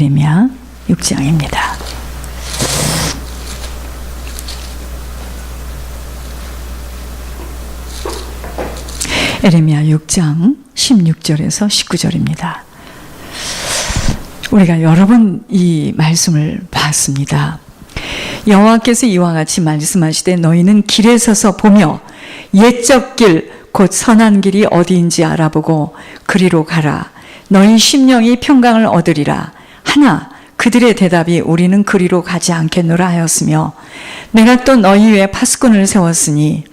에레미야 6장입니다. 에레미야 6장 16절에서 19절입니다. 우리가 여러 번 이 말씀을 봤습니다. 여호와께서 이와 같이 말씀하시되 너희는 길에 서서 보며 옛적 길 곧 선한 길이 어디인지 알아보고 그리로 가라. 너희 심령이 평강을 얻으리라. 하나 그들의 대답이 우리는 그리로 가지 않겠노라 하였으며 내가 또 너희 위에 파수꾼을 세웠으니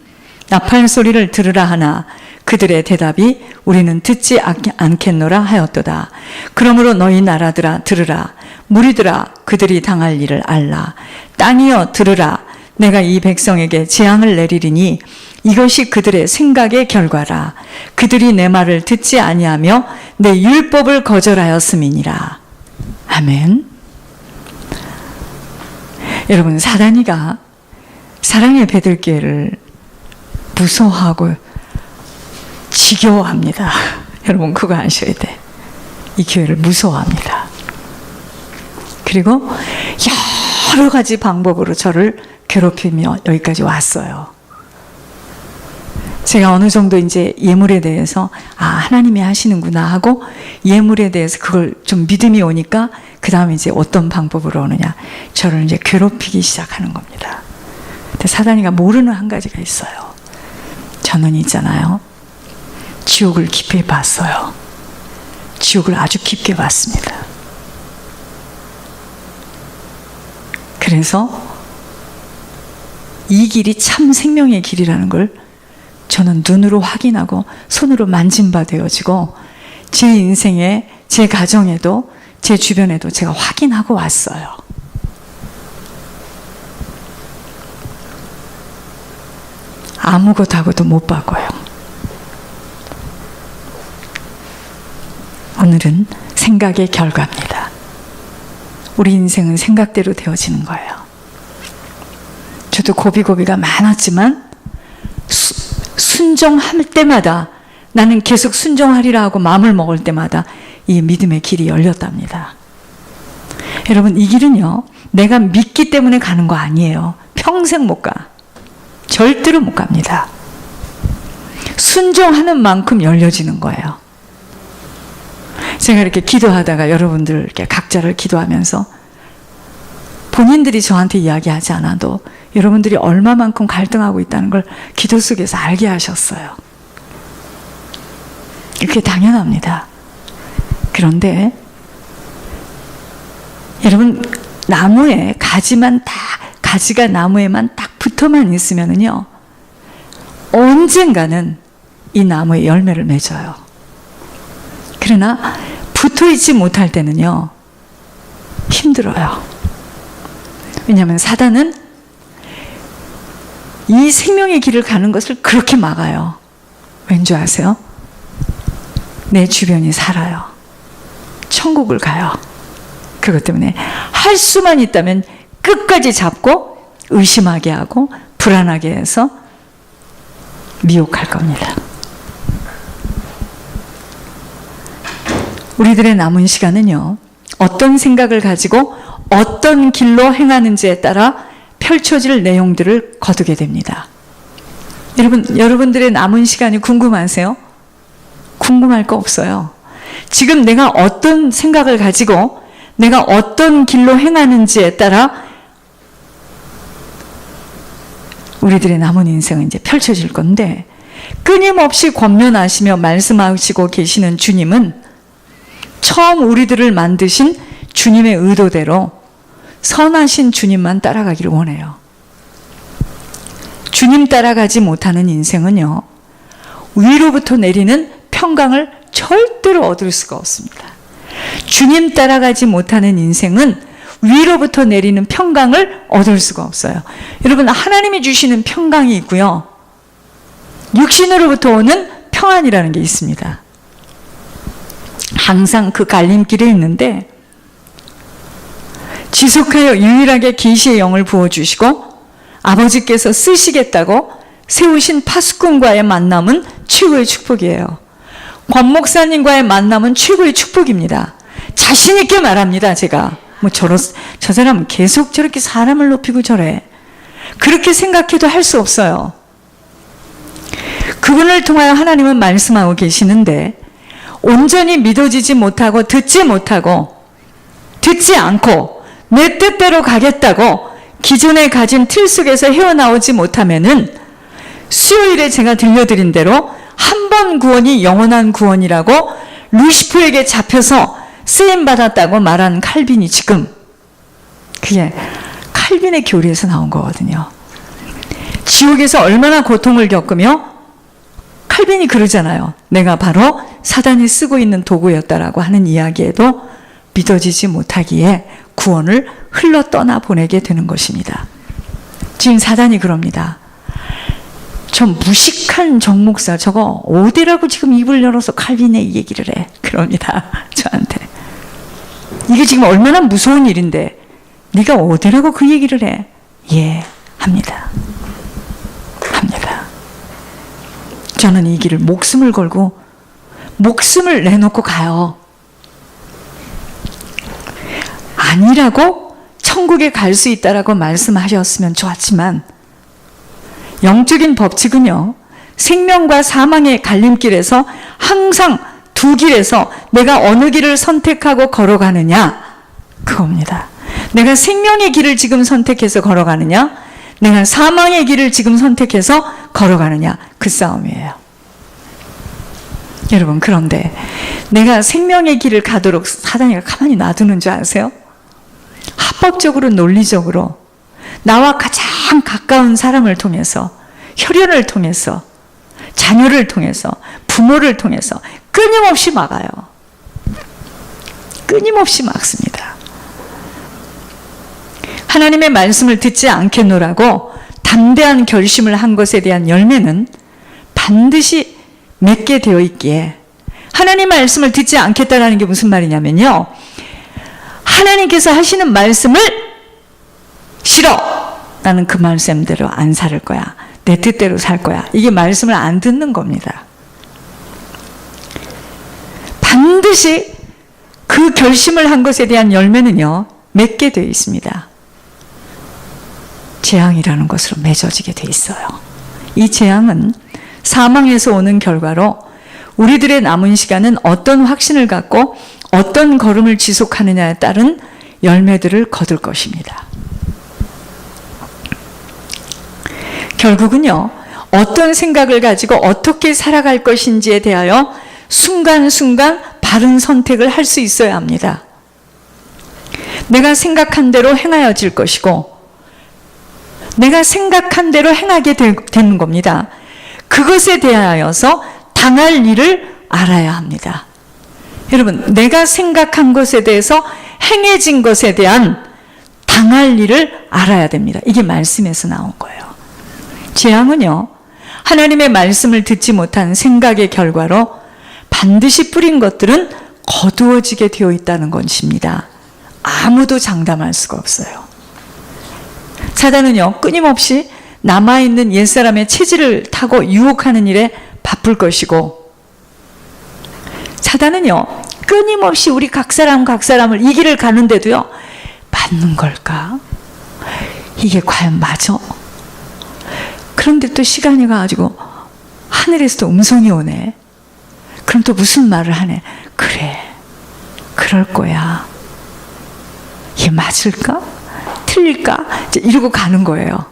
나팔 소리를 들으라 하나 그들의 대답이 우리는 듣지 않겠노라 하였도다. 그러므로 너희 나라들아 들으라. 무리들아 그들이 당할 일을 알라. 땅이여 들으라. 내가 이 백성에게 재앙을 내리리니 이것이 그들의 생각의 결과라. 그들이 내 말을 듣지 아니하며 내 율법을 거절하였음이니라. 아멘. 여러분, 사단이가 사랑의 베들교회를 무서워하고 지겨워합니다. 여러분 그거 아셔야 돼. 이 교회를 무서워합니다. 그리고 여러 가지 방법으로 저를 괴롭히며 여기까지 왔어요. 제가 어느 정도 이제 예물에 대해서 하나님이 하시는구나 하고 예물에 대해서 그걸 좀 믿음이 오니까 그 다음에 이제 어떤 방법으로 오느냐, 저를 이제 괴롭히기 시작하는 겁니다. 근데 사단이가 모르는 한 가지가 있어요. 저는 있잖아요, 지옥을 깊이 봤어요. 지옥을 아주 깊게 봤습니다. 그래서 이 길이 참 생명의 길이라는 걸 저는 눈으로 확인하고 손으로 만진 바 되어지고 제 인생에, 제 가정에도, 제 주변에도 제가 확인하고 왔어요. 아무것도 못 바꿔요. 오늘은 생각의 결과입니다. 우리 인생은 생각대로 되어지는 거예요. 저도 고비고비가 많았지만 순종할 때마다, 나는 계속 순종하리라 하고 마음을 먹을 때마다 이 믿음의 길이 열렸답니다. 여러분, 이 길은요, 내가 믿기 때문에 가는 거 아니에요. 평생 못 가. 절대로 못 갑니다. 순종하는 만큼 열려지는 거예요. 제가 이렇게 기도하다가 여러분들 이렇게 각자를 기도하면서 본인들이 저한테 이야기하지 않아도 여러분들이 얼마만큼 갈등하고 있다는 걸 기도 속에서 알게 하셨어요. 이렇게 당연합니다. 그런데 여러분, 나무에 가지가 나무에만 딱 붙어만 있으면은요, 언젠가는 이 나무에 열매를 맺어요. 그러나 붙어 있지 못할 때는요, 힘들어요. 왜냐하면 사단은 이 생명의 길을 가는 것을 그렇게 막아요. 왠지 아세요? 내 주변이 살아요. 천국을 가요. 그것 때문에 할 수만 있다면 끝까지 잡고 의심하게 하고 불안하게 해서 미혹할 겁니다. 우리들의 남은 시간은요, 어떤 생각을 가지고 어떤 길로 행하는지에 따라 펼쳐질 내용들을 거두게 됩니다. 여러분들의 남은 시간이 궁금하세요? 궁금할 거 없어요. 지금 내가 어떤 생각을 가지고 내가 어떤 길로 행하는지에 따라 우리들의 남은 인생은 이제 펼쳐질 건데, 끊임없이 권면하시며 말씀하시고 계시는 주님은 처음 우리들을 만드신 주님의 의도대로 선하신 주님만 따라가기를 원해요. 주님 따라가지 못하는 인생은요, 위로부터 내리는 평강을 절대로 얻을 수가 없습니다. 주님 따라가지 못하는 인생은 위로부터 내리는 평강을 얻을 수가 없어요. 여러분, 하나님이 주시는 평강이 있고요, 육신으로부터 오는 평안이라는 게 있습니다. 항상 그 갈림길에 있는데 지속하여 유일하게 계시의 영을 부어주시고 아버지께서 쓰시겠다고 세우신 파수꾼과의 만남은 최고의 축복이에요. 권 목사님과의 만남은 최고의 축복입니다. 자신 있게 말합니다. 제가 저 사람은 계속 저렇게 사람을 높이고 저래. 그렇게 생각해도 할 수 없어요. 그분을 통하여 하나님은 말씀하고 계시는데 온전히 믿어지지 못하고 듣지 않고 내 뜻대로 가겠다고 기존에 가진 틀 속에서 헤어나오지 못하면은 수요일에 제가 들려드린 대로 한 번 구원이 영원한 구원이라고 루시퍼에게 잡혀서 쓰임받았다고 말한 칼빈이 지금 그게 칼빈의 교리에서 나온 거거든요. 지옥에서 얼마나 고통을 겪으며 칼빈이 그러잖아요. 내가 바로 사단이 쓰고 있는 도구였다라고 하는 이야기에도 믿어지지 못하기에 구원을 흘러 떠나 보내게 되는 것입니다. 지금 사단이 그럽니다. 저 무식한 정목사 저거 어디라고 지금 입을 열어서 칼빈의 얘기를 해. 그럽니다. 저한테. 이게 지금 얼마나 무서운 일인데 네가 어디라고 그 얘기를 해. 예, 합니다. 저는 이 길을 목숨을 걸고 목숨을 내놓고 가요. 아니라고 천국에 갈 수 있다라고 말씀하셨으면 좋았지만 영적인 법칙은요, 생명과 사망의 갈림길에서 항상 두 길에서 내가 어느 길을 선택하고 걸어가느냐, 그겁니다. 내가 생명의 길을 지금 선택해서 걸어가느냐, 내가 사망의 길을 지금 선택해서 걸어가느냐, 그 싸움이에요. 여러분, 그런데 내가 생명의 길을 가도록 사단이가 가만히 놔두는 줄 아세요? 합법적으로, 논리적으로 나와 가장 가까운 사람을 통해서, 혈연을 통해서, 자녀를 통해서, 부모를 통해서 끊임없이 막아요. 끊임없이 막습니다. 하나님의 말씀을 듣지 않겠노라고 담대한 결심을 한 것에 대한 열매는 반드시 맺게 되어 있기에, 하나님 말씀을 듣지 않겠다라는 게 무슨 말이냐면요, 하나님께서 하시는 말씀을 싫어! 나는 그 말씀대로 안 살 거야. 내 뜻대로 살 거야. 이게 말씀을 안 듣는 겁니다. 반드시 그 결심을 한 것에 대한 열매는요, 맺게 되어 있습니다. 재앙이라는 것으로 맺어지게 돼 있어요. 이 재앙은 사망에서 오는 결과로 우리들의 남은 시간은 어떤 확신을 갖고 어떤 걸음을 지속하느냐에 따른 열매들을 거둘 것입니다. 결국은요, 어떤 생각을 가지고 어떻게 살아갈 것인지에 대하여 순간순간 바른 선택을 할 수 있어야 합니다. 내가 생각한 대로 행하여질 것이고, 내가 생각한 대로 행하게 되는 겁니다. 그것에 대하여서 당할 일을 알아야 합니다. 여러분, 내가 생각한 것에 대해서 행해진 것에 대한 당할 일을 알아야 됩니다. 이게 말씀에서 나온 거예요. 재앙은요, 하나님의 말씀을 듣지 못한 생각의 결과로 반드시 뿌린 것들은 거두어지게 되어 있다는 것입니다. 아무도 장담할 수가 없어요. 사단은요, 끊임없이 남아있는 옛사람의 체질을 타고 유혹하는 일에 바쁠 것이고, 사단은요, 끊임없이 우리 각 사람을 이 길을 가는데도요, 맞는 걸까? 이게 과연 맞아? 그런데 또 시간이 가가지고 하늘에서도 음성이 오네. 그럼 또 무슨 말을 하네. 그래, 그럴 거야. 이게 맞을까? 틀릴까? 이제 이러고 가는 거예요.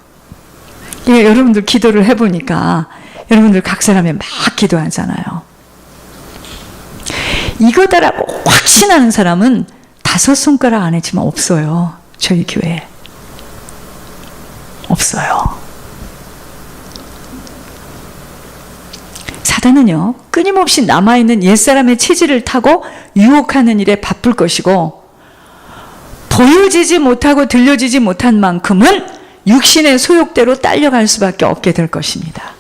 예, 여러분들 기도를 해보니까 여러분들 각 사람이 막 기도하잖아요. 이거다라고 확신하는 사람은 5손가락 안에 지금 없어요. 저희 교회에. 없어요. 사단은요, 끊임없이 남아있는 옛사람의 체질을 타고 유혹하는 일에 바쁠 것이고, 보여지지 못하고 들려지지 못한 만큼은 육신의 소욕대로 딸려갈 수밖에 없게 될 것입니다.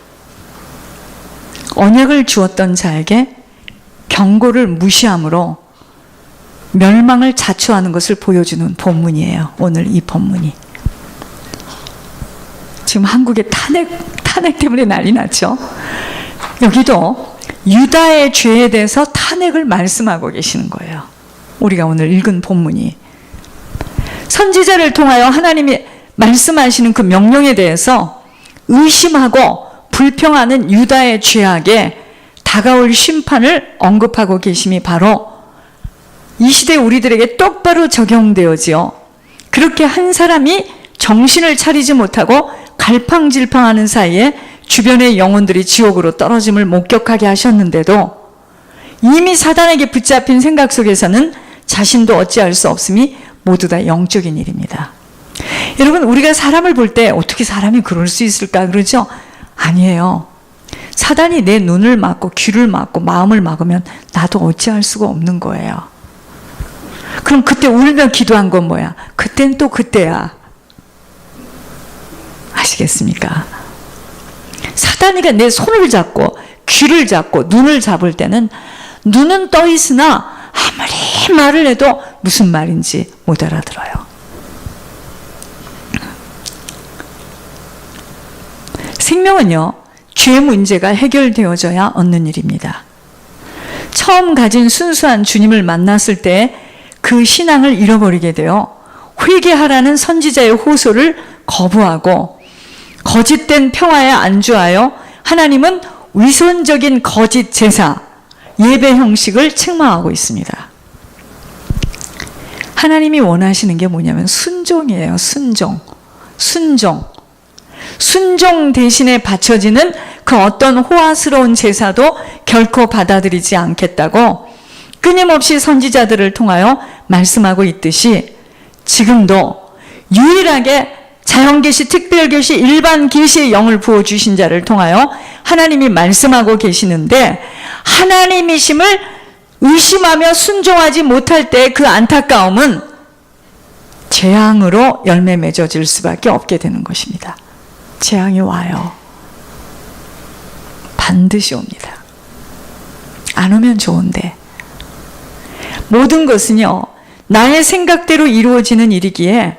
언약을 주었던 자에게 경고를 무시함으로 멸망을 자초하는 것을 보여주는 본문이에요. 오늘 이 본문이. 지금 한국의 탄핵 때문에 난리 났죠. 여기도 유다의 죄에 대해서 탄핵을 말씀하고 계시는 거예요. 우리가 오늘 읽은 본문이. 선지자를 통하여 하나님이 말씀하시는 그 명령에 대해서 의심하고 불평하는 유다의 죄악에 다가올 심판을 언급하고 계심이 바로 이 시대 우리들에게 똑바로 적용되어지요. 그렇게 한 사람이 정신을 차리지 못하고 갈팡질팡하는 사이에 주변의 영혼들이 지옥으로 떨어짐을 목격하게 하셨는데도 이미 사단에게 붙잡힌 생각 속에서는 자신도 어찌할 수 없음이 모두 다 영적인 일입니다. 여러분, 우리가 사람을 볼 때 어떻게 사람이 그럴 수 있을까 그러죠? 아니에요. 사단이 내 눈을 막고 귀를 막고 마음을 막으면 나도 어찌할 수가 없는 거예요. 그럼 그때 울며 기도한 건 뭐야? 그땐 또 그때야. 아시겠습니까? 사단이가 내 손을 잡고 귀를 잡고 눈을 잡을 때는 눈은 떠 있으나 아무리 말을 해도 무슨 말인지 못 알아들어요. 생명은요, 죄 문제가 해결되어져야 얻는 일입니다. 처음 가진 순수한 주님을 만났을 때 그 신앙을 잃어버리게 되어 회개하라는 선지자의 호소를 거부하고 거짓된 평화에 안주하여 하나님은 위선적인 거짓 제사, 예배 형식을 책망하고 있습니다. 하나님이 원하시는 게 뭐냐면 순종이에요. 순종. 순종 대신에 바쳐지는 그 어떤 호화스러운 제사도 결코 받아들이지 않겠다고 끊임없이 선지자들을 통하여 말씀하고 있듯이 지금도 유일하게 자연계시, 특별계시, 일반 계시의 영을 부어주신 자를 통하여 하나님이 말씀하고 계시는데 하나님이심을 의심하며 순종하지 못할 때 그 안타까움은 재앙으로 열매 맺어질 수밖에 없게 되는 것입니다. 재앙이 와요. 반드시 옵니다. 안 오면 좋은데 모든 것은요, 나의 생각대로 이루어지는 일이기에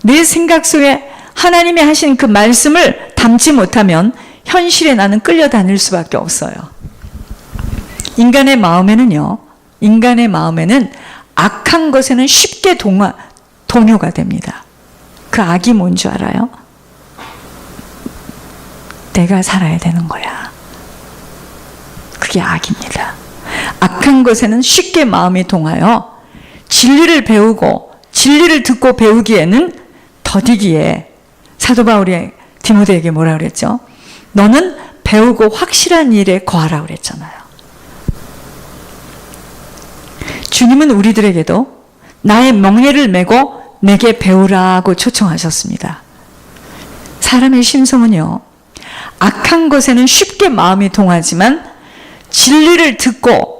내 생각 속에 하나님이 하신 그 말씀을 담지 못하면 현실에 나는 끌려다닐 수밖에 없어요. 인간의 마음에는 악한 것에는 쉽게 동요가 됩니다. 그 악이 뭔 줄 알아요? 내가 살아야 되는 거야. 그게 악입니다. 악한 것에는 쉽게 마음이 동하여 진리를 배우고 진리를 듣고 배우기에는 더디기에 사도 바울이 디모데에게 뭐라 그랬죠? 너는 배우고 확실한 일에 거하라 그랬잖아요. 주님은 우리들에게도 나의 멍에를 메고 내게 배우라고 초청하셨습니다. 사람의 심성은요, 악한 것에는 쉽게 마음이 동하지만 진리를 듣고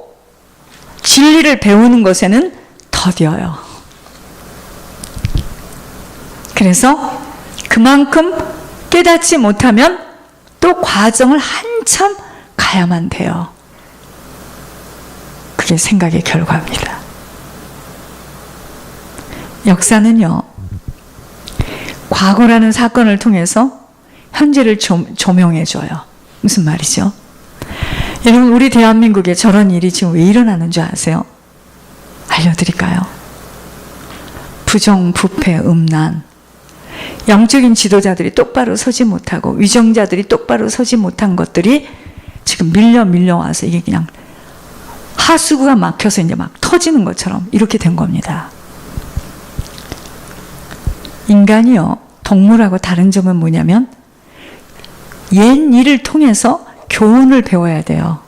진리를 배우는 것에는 더뎌요. 그래서 그만큼 깨닫지 못하면 또 과정을 한참 가야만 돼요. 그게 생각의 결과입니다. 역사는요, 과거라는 사건을 통해서 현재를 조명해줘요. 무슨 말이죠? 여러분, 우리 대한민국에 저런 일이 지금 왜 일어나는 줄 아세요? 알려드릴까요? 부정, 부패, 음란, 영적인 지도자들이 똑바로 서지 못하고 위정자들이 똑바로 서지 못한 것들이 지금 밀려와서 이게 그냥 하수구가 막혀서 이제 막 터지는 것처럼 이렇게 된 겁니다. 인간이요, 동물하고 다른 점은 뭐냐면 옛 일을 통해서 교훈을 배워야 돼요.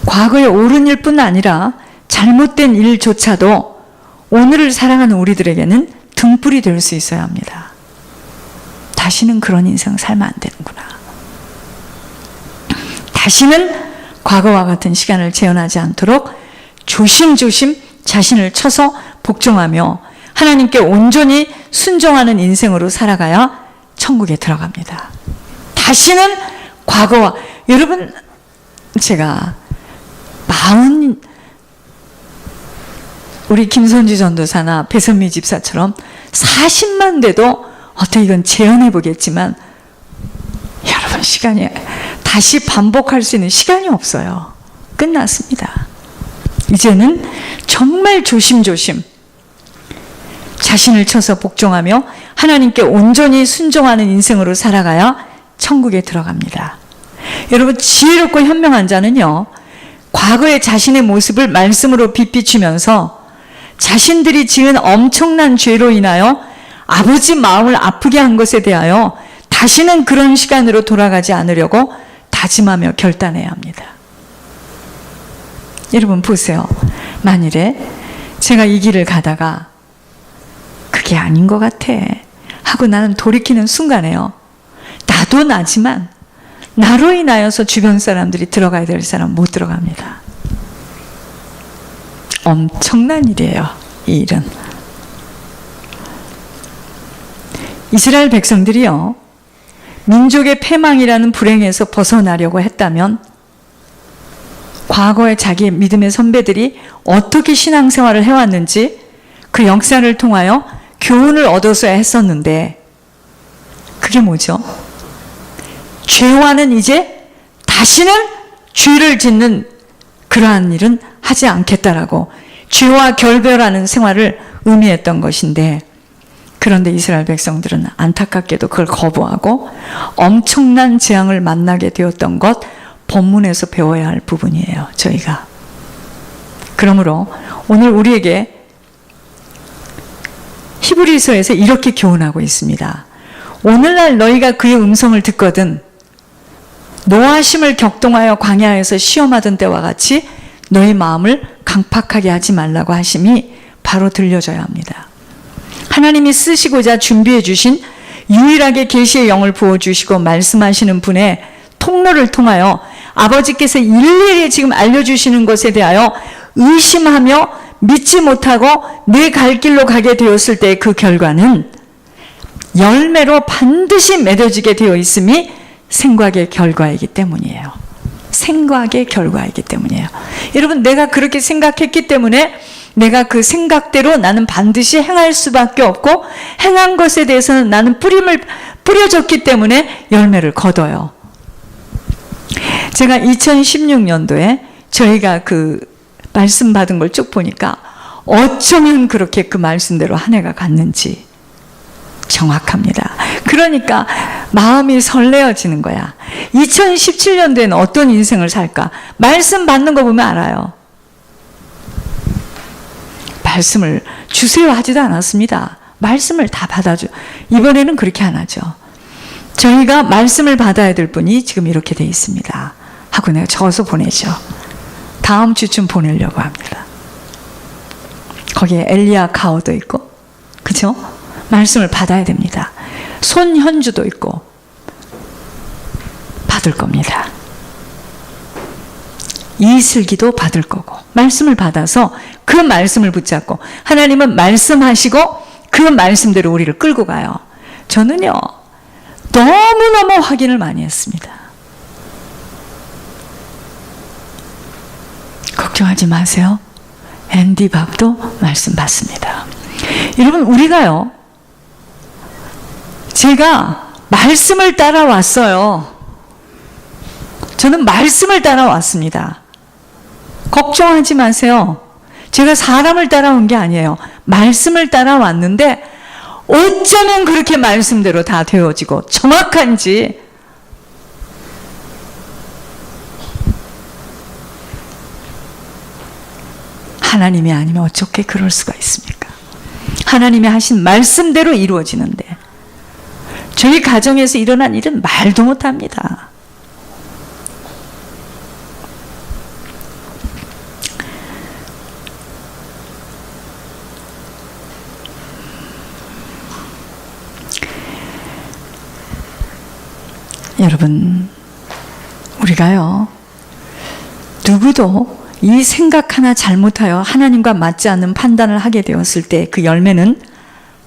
과거의 옳은 일뿐 아니라 잘못된 일조차도 오늘을 살아가는 우리들에게는 등불이 될 수 있어야 합니다. 다시는 그런 인생 살면 안 되는구나. 다시는 과거와 같은 시간을 재현하지 않도록 조심조심 자신을 쳐서 복종하며 하나님께 온전히 순종하는 인생으로 살아가야 천국에 들어갑니다. 다시는 과거와, 여러분, 제가 우리 김선지 전도사나 배선미 집사처럼 40만 돼도 어떻게 이건 재현해 보겠지만 여러분, 시간이 다시 반복할 수 있는 시간이 없어요. 끝났습니다. 이제는 정말 조심조심 자신을 쳐서 복종하며 하나님께 온전히 순종하는 인생으로 살아가야 천국에 들어갑니다. 여러분, 지혜롭고 현명한 자는요, 과거의 자신의 모습을 말씀으로 빗비추면서 자신들이 지은 엄청난 죄로 인하여 아버지 마음을 아프게 한 것에 대하여 다시는 그런 시간으로 돌아가지 않으려고 다짐하며 결단해야 합니다. 여러분 보세요. 만일에 제가 이 길을 가다가 그게 아닌 것 같아 하고 나는 돌이키는 순간에요, 나도 나지만 나로 인하여서 주변 사람들이 들어가야 될 사람 못 들어갑니다. 엄청난 일이에요, 이 일은. 이스라엘 백성들이요, 민족의 패망이라는 불행에서 벗어나려고 했다면 과거에 자기의 믿음의 선배들이 어떻게 신앙생활을 해왔는지 그 역사를 통하여 교훈을 얻어서야 했었는데, 그게 뭐죠? 죄와는 이제 다시는 죄를 짓는 그러한 일은 하지 않겠다라고 죄와 결별하는 생활을 의미했던 것인데, 그런데 이스라엘 백성들은 안타깝게도 그걸 거부하고 엄청난 재앙을 만나게 되었던 것, 본문에서 배워야 할 부분이에요, 저희가. 그러므로 오늘 우리에게 히브리서에서 이렇게 교훈하고 있습니다. 오늘날 너희가 그의 음성을 듣거든 노하심을 격동하여 광야에서 시험하던 때와 같이 너희 마음을 강팍하게 하지 말라고 하심이 바로 들려져야 합니다. 하나님이 쓰시고자 준비해 주신 유일하게 계시의 영을 부어주시고 말씀하시는 분의 통로를 통하여 아버지께서 일일이 지금 알려주시는 것에 대하여 의심하며 믿지 못하고 내 갈 길로 가게 되었을 때 그 결과는 열매로 반드시 맺어지게 되어 있음이 생각의 결과이기 때문이에요. 생각의 결과이기 때문이에요. 여러분, 내가 그렇게 생각했기 때문에 내가 그 생각대로 나는 반드시 행할 수밖에 없고, 행한 것에 대해서는 나는 뿌려졌기 때문에 열매를 거둬요. 제가 2016년도에 저희가 그 말씀 받은 걸 쭉 보니까 어쩌면 그렇게 그 말씀대로 한 해가 갔는지 정확합니다. 그러니까 마음이 설레어지는 거야. 2017년도에는 어떤 인생을 살까? 말씀 받는 거 보면 알아요. 말씀을 주세요 하지도 않았습니다. 말씀을 다 받아줘. 이번에는 그렇게 안 하죠. 저희가 말씀을 받아야 될 분이 지금 이렇게 돼 있습니다 하고 내가 적어서 보내죠. 다음 주쯤 보내려고 합니다. 거기에 엘리야 가오도 있고, 그죠? 말씀을 받아야 됩니다. 손현주도 있고 받을 겁니다. 이슬기도 받을 거고, 말씀을 받아서 그 말씀을 붙잡고, 하나님은 말씀하시고 그 말씀대로 우리를 끌고 가요. 저는요, 너무너무 확인을 많이 했습니다. 걱정하지 마세요. 앤디 밥도 말씀 받습니다. 여러분, 우리가요, 제가 말씀을 따라왔어요. 저는 말씀을 따라왔습니다. 걱정하지 마세요. 제가 사람을 따라온 게 아니에요. 말씀을 따라왔는데 어쩌면 그렇게 말씀대로 다 되어지고 정확한지, 하나님이 아니면 어떻게 그럴 수가 있습니까? 하나님이 하신 말씀대로 이루어지는데 저희 가정에서 일어난 일은 말도 못합니다. 여러분, 우리가요, 누구도 이 생각 하나 잘못하여 하나님과 맞지 않는 판단을 하게 되었을 때 그 열매는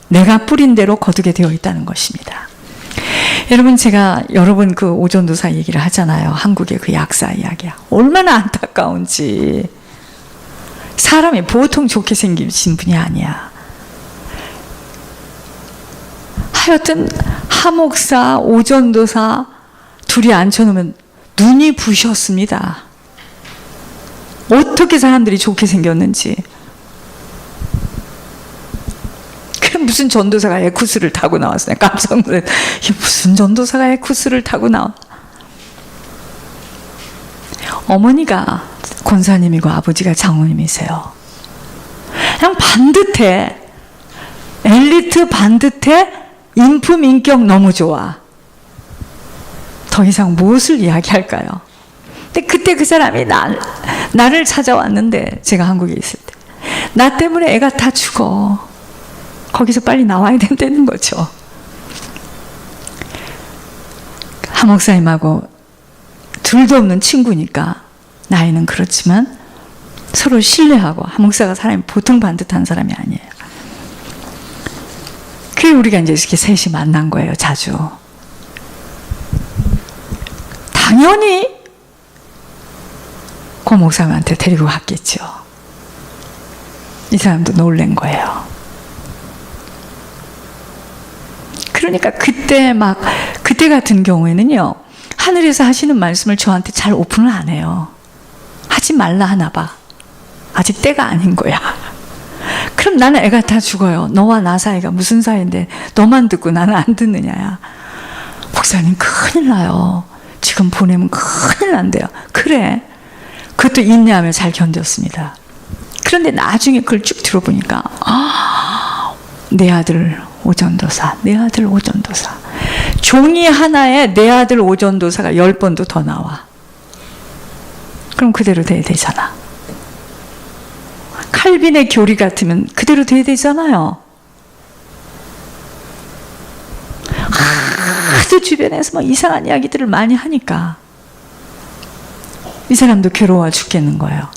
내가 뿌린 대로 거두게 되어 있다는 것입니다. 여러분, 제가 여러 번 그 오전도사 얘기를 하잖아요. 한국의 그 약사 이야기야. 얼마나 안타까운지. 사람이 보통 좋게 생기신 분이 아니야. 하여튼 하목사, 오전도사 둘이 앉혀놓으면 눈이 부셨습니다. 어떻게 사람들이 좋게 생겼는지. 그 무슨 전도사가 에쿠스를 타고 나왔어요. 깜짝 놀랐어요. 이게 무슨 전도사가 에쿠스를 타고 나와. 어머니가 권사님이고 아버지가 장로님이세요. 그냥 반듯해. 엘리트 반듯해. 인품 인격 너무 좋아. 더 이상 무엇을 이야기할까요? 근데 그때 그 사람이 나를 찾아왔는데, 제가 한국에 있을 때 나 때문에 애가 다 죽어. 거기서 빨리 나와야 된다는 거죠. 한 목사님하고 둘도 없는 친구니까 나이는 그렇지만 서로 신뢰하고, 한 목사가 사람이 보통 반듯한 사람이 아니에요. 그게 우리가 이제 이렇게 셋이 만난 거예요. 자주. 당연히 고 목사님한테 데리고 갔겠죠. 이 사람도 놀란 거예요. 그러니까 그때 같은 경우에는요, 하늘에서 하시는 말씀을 저한테 잘 오픈을 안 해요. 하지 말라 하나 봐. 아직 때가 아닌 거야. 그럼 나는 애가 다 죽어요. 너와 나 사이가 무슨 사이인데 너만 듣고 나는 안 듣느냐야. 목사님 큰일 나요. 지금 보내면 큰일 난대요. 그래. 그것도 인내하며 잘 견뎠습니다. 그런데 나중에 그걸 쭉 들어보니까 내 아들 오전도사, 내 아들 오전도사. 종이 하나에 내 아들 오전도사가 10번도 더 나와. 그럼 그대로 돼야 되잖아. 칼빈의 교리 같으면 그대로 돼야 되잖아요. 하도 주변에서 막 이상한 이야기들을 많이 하니까 이 사람도 괴로워 죽겠는 거예요.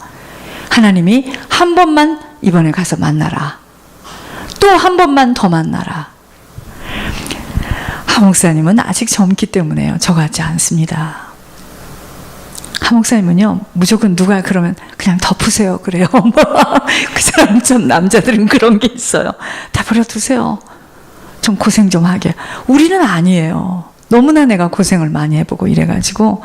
하나님이 한 번만 이번에 가서 만나라. 또 한 번만 더 만나라. 하 목사님은 아직 젊기 때문에요. 저 같지 않습니다. 하 목사님은요, 무조건 누가 그러면 그냥 덮으세요. 그래요. 그 사람 전 남자들은 그런 게 있어요. 다 버려두세요. 좀 고생 좀 하게. 우리는 아니에요. 너무나 내가 고생을 많이 해보고 이래가지고